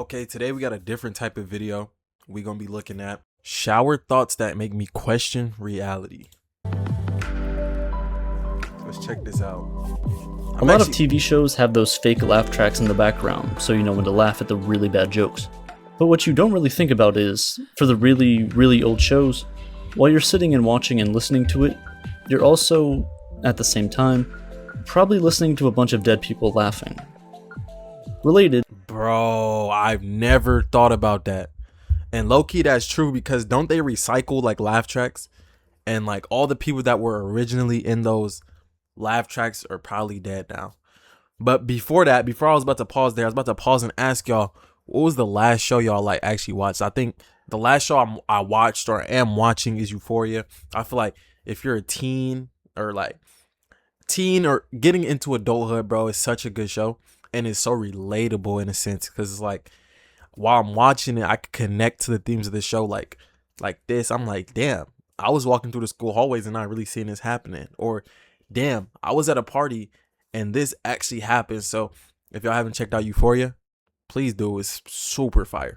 Okay, today we got a different type of video. We're gonna be looking at shower thoughts that make me question reality. Let's check this out. A lot of TV shows have those fake laugh tracks in the background, so you know when to laugh at the really bad jokes. But what you don't really think about is, for the really old shows, while you're sitting and watching and listening to it, you're also, at the same time, probably listening to a bunch of dead people laughing. Related. Bro, I've never thought about that. And low-key, that's true because don't they recycle like laugh tracks? And like all the people that were originally in those laugh tracks are probably dead now. But before that, before I was about to pause there, I was about to pause and ask y'all, what was the last show y'all like actually watched? I think the last show I watched or am watching is Euphoria. I feel like if you're a teen or getting into adulthood, bro, it's such a good show. And it's so relatable in a sense because it's like while I'm watching it, I can connect to the themes of the show like this. I'm like, damn, I was walking through the school hallways and not really seeing this happening. Or damn, I was at a party and this actually happened. So if y'all haven't checked out Euphoria, please do. It's super fire.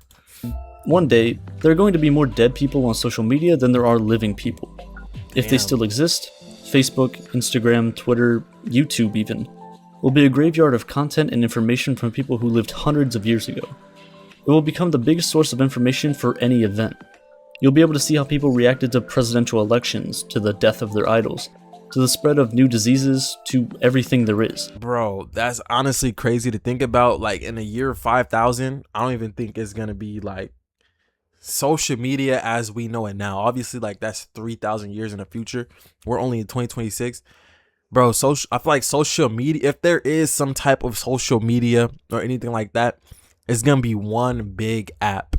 One day, there are going to be more dead people on social media than there are living people. If they still exist, Facebook, Instagram, Twitter, YouTube even, will be a graveyard of content and information from people who lived hundreds of years ago. It will become the biggest source of information for any event. You'll be able to see how people reacted to presidential elections, to the death of their idols, to the spread of new diseases, to everything there is. Bro, that's honestly crazy to think about. Like in the year 5000, I don't even think it's gonna be like social media as we know it now. Obviously, like that's 3,000 years in the future. We're only in 2026. Bro, I feel like social media, if there is some type of social media or anything like that, it's gonna be one big app.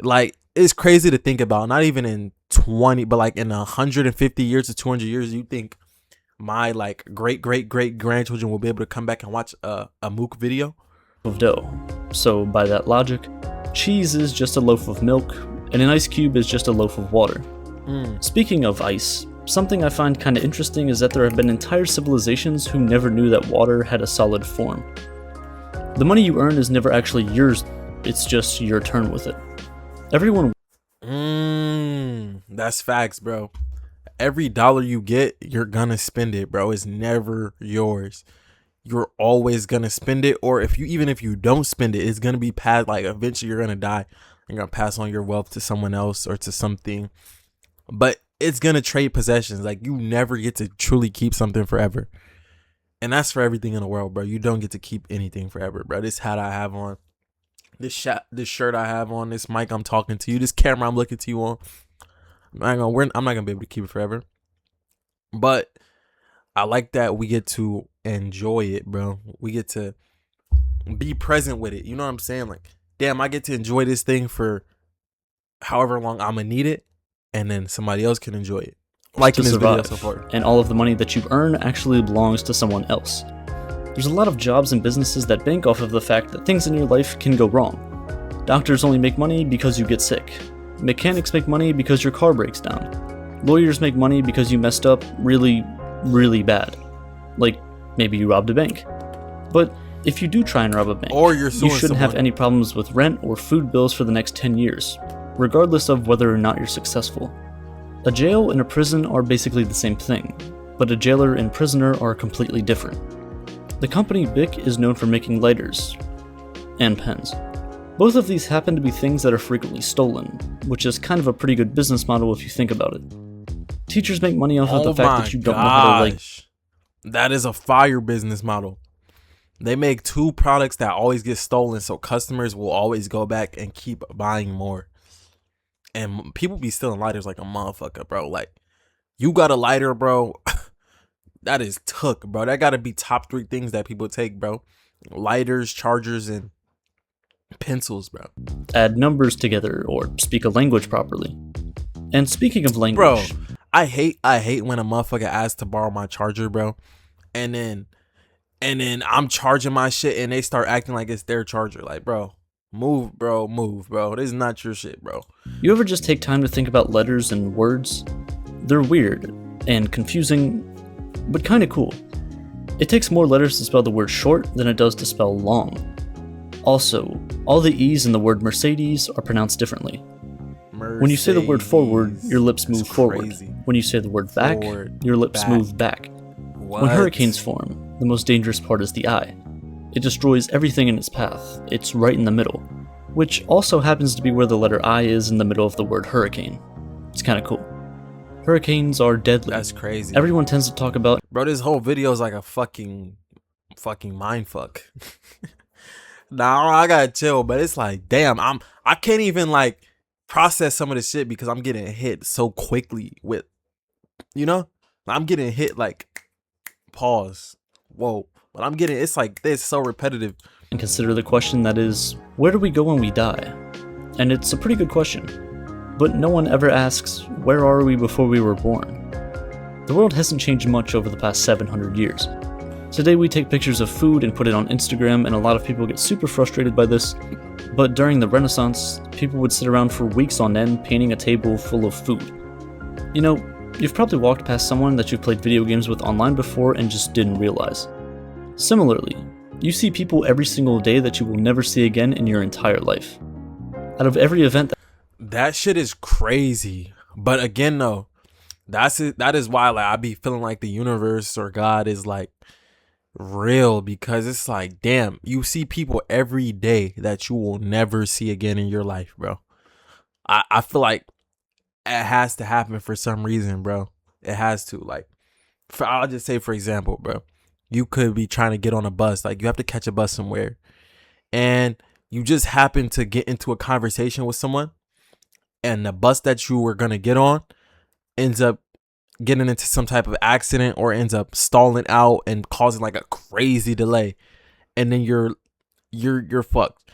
Like, it's crazy to think about. Not even in 20, but like in 150 years to 200 years, you think my like great grandchildren will be able to come back and watch a Mook video? Of dough. So by that logic, cheese is just a loaf of milk, and an ice cube is just a loaf of water. Speaking of ice, something I find kinda interesting is that there have been entire civilizations who never knew that water had a solid form. The money you earn is never actually yours, it's just your turn with it. Everyone. That's facts, bro. Every dollar you get, you're gonna spend it, bro. It's never yours. You're always gonna spend it, or if you don't spend it, it's gonna be passed. Like eventually, you're gonna die. You're gonna pass on your wealth to someone else or to something, but it's gonna trade possessions. Like you never get to truly keep something forever, and that's for everything in the world, bro. You don't get to keep anything forever, bro. This hat I have on, this shirt I have on, this mic I'm talking to you, this camera I'm looking to you on. I'm not gonna be able to keep it forever, but I like that we get to enjoy it, bro. We get to be present with it. You know what I'm saying? Like, damn, I get to enjoy this thing for however long I'm gonna need it, and then somebody else can enjoy it. Like in this video so far. And all of the money that you earn actually belongs to someone else. There's a lot of jobs and businesses that bank off of the fact that things in your life can go wrong. Doctors only make money because you get sick. Mechanics make money because your car breaks down. Lawyers make money because you messed up really bad. Like, maybe you robbed a bank. But if you do try and rob a bank, or you shouldn't have any problems with rent or food bills for the next 10 years, regardless of whether or not you're successful. A jail and a prison are basically the same thing, but a jailer and prisoner are completely different. The company Bic is known for making lighters and pens. Both of these happen to be things that are frequently stolen, which is kind of a pretty good business model if you think about it. Teachers make money off of the fact that you don't know how to That is a fire business model. They make two products that always get stolen, so customers will always go back and keep buying more. And people be stealing lighters like a motherfucker, bro. Like, you got a lighter, bro. That is took, bro. That gotta be top 3 things that people take, bro. Lighters, chargers, and pencils, bro. Add numbers together or speak a language properly. And speaking of language, bro, I hate when a motherfucker asks to borrow my charger, bro. And then I'm charging my shit and they start acting like it's their charger. Like, bro, move, bro. This is not your shit, bro. You ever just take time to think about letters and words? They're weird and confusing, but kind of cool. It takes more letters to spell the word short than it does to spell long. Also, All the E's in the word Mercedes are pronounced differently. When you say the word forward, your lips move forward. When you say the word back, your lips move back. When hurricanes form, the most dangerous part is the eye. It destroys everything in its path. It's right in the middle, which also happens to be where the letter I is in the middle of the word hurricane. It's kind of cool. Hurricanes are deadly. That's crazy. Everyone tends to talk about, Bro, this whole video is like a fucking mind fuck. Nah, I gotta chill, but it's like, damn, I can't even like process some of the shit because I'm getting hit so quickly with, I'm getting hit like, pause, whoa, but I'm getting, it's like this, so repetitive. and consider the question that is, where do we go when we die? And it's a pretty good question, but no one ever asks, where are we before we were born? The world hasn't changed much over the past 700 years. Today we take pictures of food and put it on Instagram, and a lot of people get super frustrated by this, but during the Renaissance, people would sit around for weeks on end painting a table full of food. You know, you've probably walked past someone that you've played video games with online before and just didn't realize. Similarly, you see people every single day that you will never see again in your entire life. Out of every event That shit is crazy. But again, though, that is why like I be feeling like the universe or God is like real, because it's like, damn, you see people every day that you will never see again in your life, bro. I feel like it has to happen for some reason, bro. It has to. Like, I'll just say, for example, bro, you could be trying to get on a bus, like you have to catch a bus somewhere, and you just happen to get into a conversation with someone, and the bus that you were gonna get on ends up getting into some type of accident or ends up stalling out and causing like a crazy delay, and then you're fucked.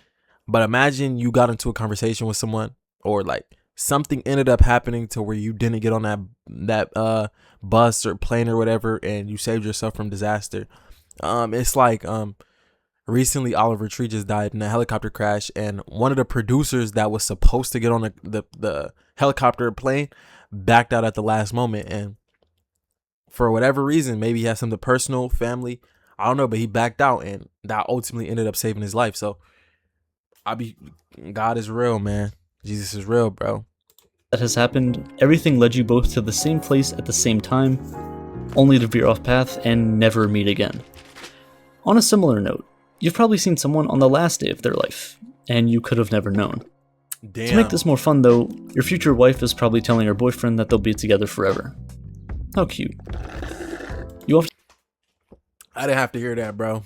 But imagine you got into a conversation with someone, or like something ended up happening to where you didn't get on that bus or plane or whatever, and you saved yourself from disaster. It's like recently Oliver Tree just died in a helicopter crash, and one of the producers that was supposed to get on the helicopter plane backed out at the last moment, and for whatever reason, maybe he had something personal, family, I don't know, but he backed out, and that ultimately ended up saving his life. So God is real, man. Jesus is real, bro. that has happened, everything led you both to the same place at the same time, only to veer off path and never meet again. On a similar note, you've probably seen someone on the last day of their life, and you could have never known. Damn. To make this more fun though, your future wife is probably telling her boyfriend that they'll be together forever. How cute. You often I didn't have to hear that, bro.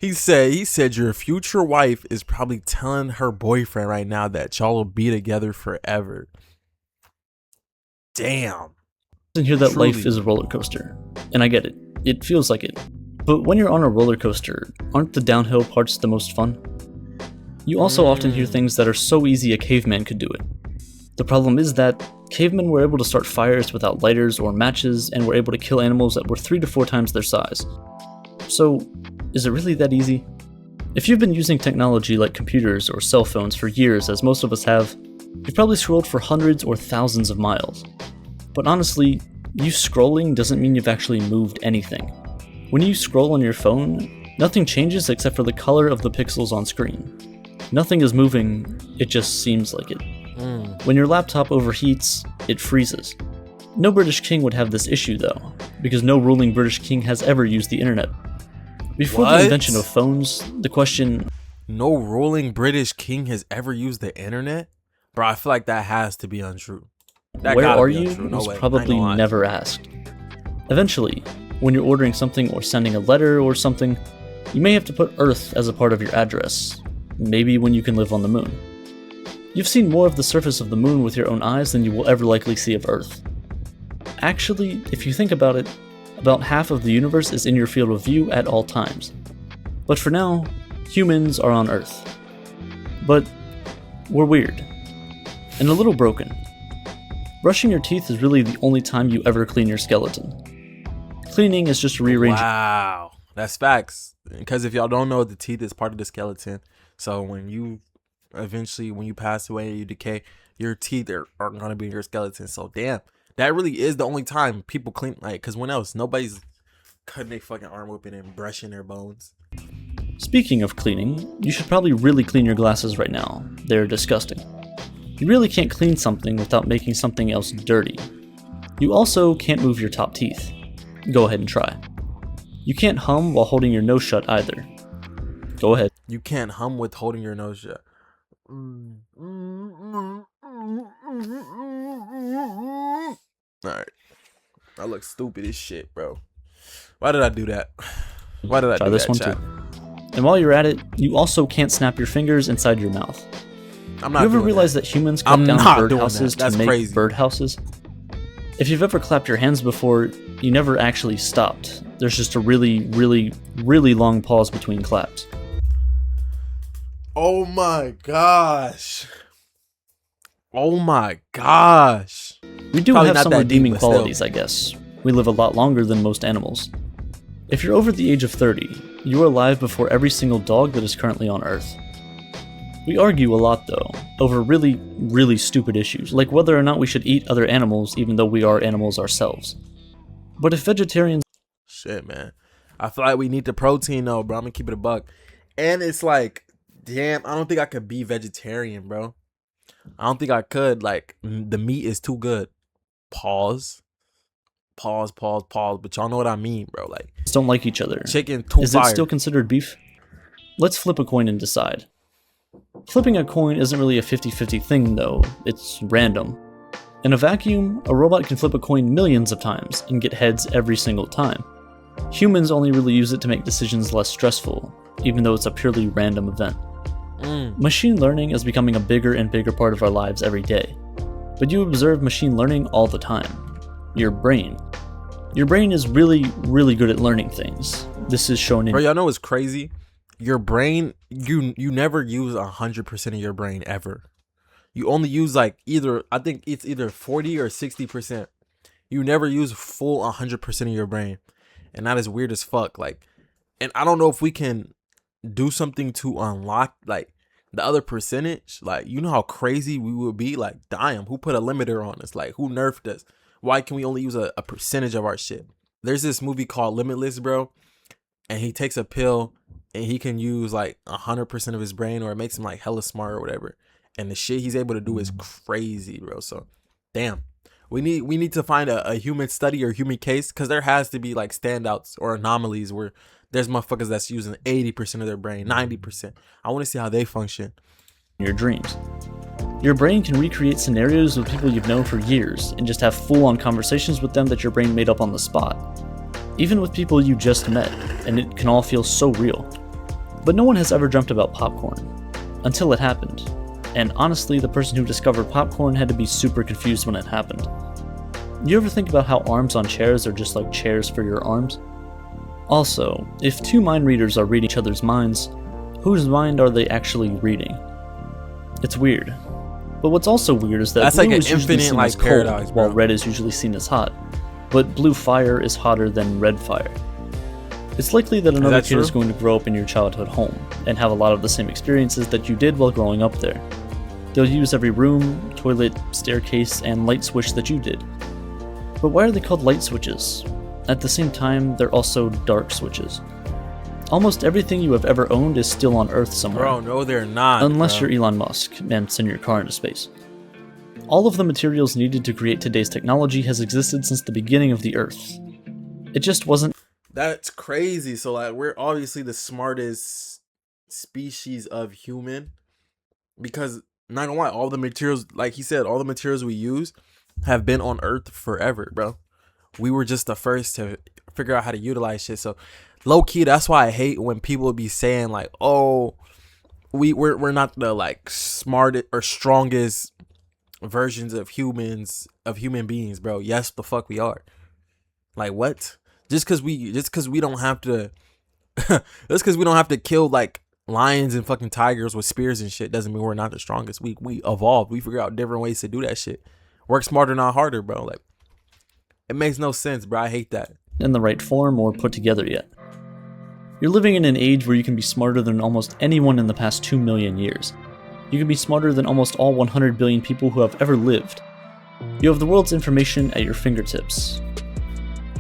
He said your future wife is probably telling her boyfriend right now that y'all will be together forever. Damn. hear that Truly. life is a roller coaster, and I get it. It feels like it. But when you're on a roller coaster, aren't the downhill parts the most fun? You also often hear things that are so easy a caveman could do it. The problem is that cavemen were able to start fires without lighters or matches and were able to kill animals that were 3 to 4 times their size. So, is it really that easy? If you've been using technology like computers or cell phones for years, as most of us have, you've probably scrolled for hundreds or thousands of miles. But honestly, you scrolling doesn't mean you've actually moved anything. When you scroll on your phone, nothing changes except for the color of the pixels on screen. Nothing is moving, it just seems like it. When your laptop overheats, it freezes. No British king would have this issue though, because no ruling British king has ever used the internet. Before What? the invention of phones, the question, No ruling British king has ever used the internet? Bro, I feel like that has to be untrue. That where gotta are be you, untrue. No was way. I ain't probably gonna lie. never asked. Eventually, when you're ordering something or sending a letter or something, you may have to put Earth as a part of your address, maybe when you can live on the moon. You've seen more of the surface of the moon with your own eyes than you will ever likely see of Earth. Actually, if you think about it, about half of the universe is in your field of view at all times. But for now, humans are on Earth. But we're weird. And a little broken. Brushing your teeth is really the only time you ever clean your skeleton. Cleaning is just rearranging. Wow. That's facts. Because if y'all don't know, the teeth is part of the skeleton. So when you pass away and you decay, your teeth are going to be in your skeleton. So damn, that really is the only time people clean. Like, because when else? Nobody's cutting their fucking arm open and brushing their bones. Speaking of cleaning, you should probably really clean your glasses right now. They're disgusting. You really can't clean something without making something else dirty. You also can't move your top teeth. Go ahead and try. You can't hum while holding your nose shut either. Go ahead. You can't hum with holding your nose shut. Alright. I look stupid as shit, bro. Why did I do that? Why did I Try do this that, one chat? too. And while you're at it, you also can't snap your fingers inside your mouth. I'm not You ever doing realize that humans cut I'm down not doing birdhouses that. That's to make crazy. birdhouses? If you've ever clapped your hands before, you never actually stopped. There's just a really, really, really long pause between claps. Oh my gosh. Oh my gosh. We do Probably have not some that redeeming deep, but still. qualities, I guess. We live a lot longer than most animals. If you're over the age of 30, you are alive before every single dog that is currently on Earth. We argue a lot, though, over really, really stupid issues, like whether or not we should eat other animals even though we are animals ourselves. But if vegetarians... Shit, man. I feel like we need the protein, though, bro. I'm gonna keep it a buck. And it's like, damn, I don't think I could be vegetarian, bro. I don't think I could. Like, the meat is too good. Pause. But y'all know what I mean, bro. Like, don't like each other. chicken too Is fire. it still considered beef? Let's flip a coin and decide. Flipping a coin isn't really a 50-50 thing, though. It's random. In a vacuum, a robot can flip a coin millions of times and get heads every single time. Humans only really use it to make decisions less stressful, even though it's a purely random event. Machine learning is becoming a bigger and bigger part of our lives every day. But you observe machine learning all the time. Your brain. Your brain is really, really good at learning things. This is shown in... Bro, y'all know what's crazy? Your brain, you never use 100% of your brain ever. You only use like I think it's either 40 or 60%. You never use full 100% of your brain. And that is weird as fuck. Like, and I don't know if we can do something to unlock like the other percentage. Like, you know how crazy we would be? Like, damn, who put a limiter on us? Like, who nerfed us? Why can we only use a percentage of our shit? There's this movie called Limitless, bro. And he takes a pill and he can use like 100% of his brain, or it makes him like hella smart or whatever. And the shit he's able to do is crazy, bro. So, damn. We need to find a human study or human case, because there has to be like standouts or anomalies where there's motherfuckers that's using 80% of their brain, 90%. I want to see how they function. your dreams. Your brain can recreate scenarios with people you've known for years and just have full-on conversations with them that your brain made up on the spot. Even with people you just met, and it can all feel so real. But no one has ever dreamt about popcorn. Until it happened. And honestly, the person who discovered popcorn had to be super confused when it happened. You ever think about how arms on chairs are just like chairs for your arms? Also, if two mind readers are reading each other's minds, whose mind are they actually reading? It's weird. But what's also weird is that That's blue like an is usually infinite, seen like, as cold, paradox, bro. while red is usually seen as hot. But blue fire is hotter than red fire. It's likely that another that kid is true? going to grow up in your childhood home and have a lot of the same experiences that you did while growing up there. They'll use every room, toilet, staircase, and light switch that you did. But why are they called light switches? At the same time, they're also dark switches. Almost everything you have ever owned is still on Earth somewhere. Bro, no, they're not. Unless bro. you're Elon Musk and send your car into space. All of the materials needed to create today's technology has existed since the beginning of the Earth. It just wasn't. That's crazy. So, like, we're obviously the smartest species of human, because, not gonna lie, all the materials, like he said, all the materials we use have been on Earth forever, bro. We were just the first to figure out how to utilize shit. So, low key, that's why I hate when people be saying like, "Oh, we're not the like smartest or strongest versions of human beings, bro." Yes, the fuck we are. Like, what? Just because we don't have to just because we don't have to kill like lions and fucking tigers with spears and shit doesn't mean we're not the strongest. We evolved. We figure out different ways to do that shit. Work smarter, not harder, bro. Like, it makes no sense, bro. I hate that. in the right form or put together yet. You're living in an age where you can be smarter than almost anyone in the past 2 million years. You can be smarter than almost all 100 billion people who have ever lived. You have the world's information at your fingertips.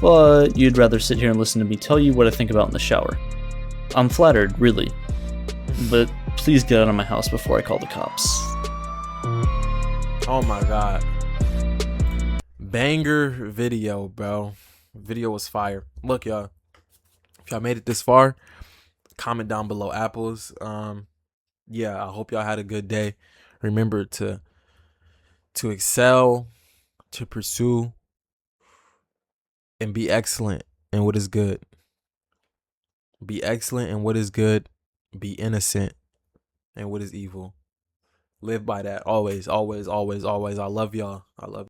But you'd rather sit here and listen to me tell you what I think about in the shower. I'm flattered, really. But please get out of my house before I call the cops. Oh my god. Banger video, bro. Video was fire. Look, y'all. If y'all made it this far, comment down below apples. Yeah, I hope y'all had a good day. Remember to excel, to pursue, and be excellent in what is good. Be excellent in what is good. Be innocent in what is evil. Live by that always, always, always, always. I love y'all. I love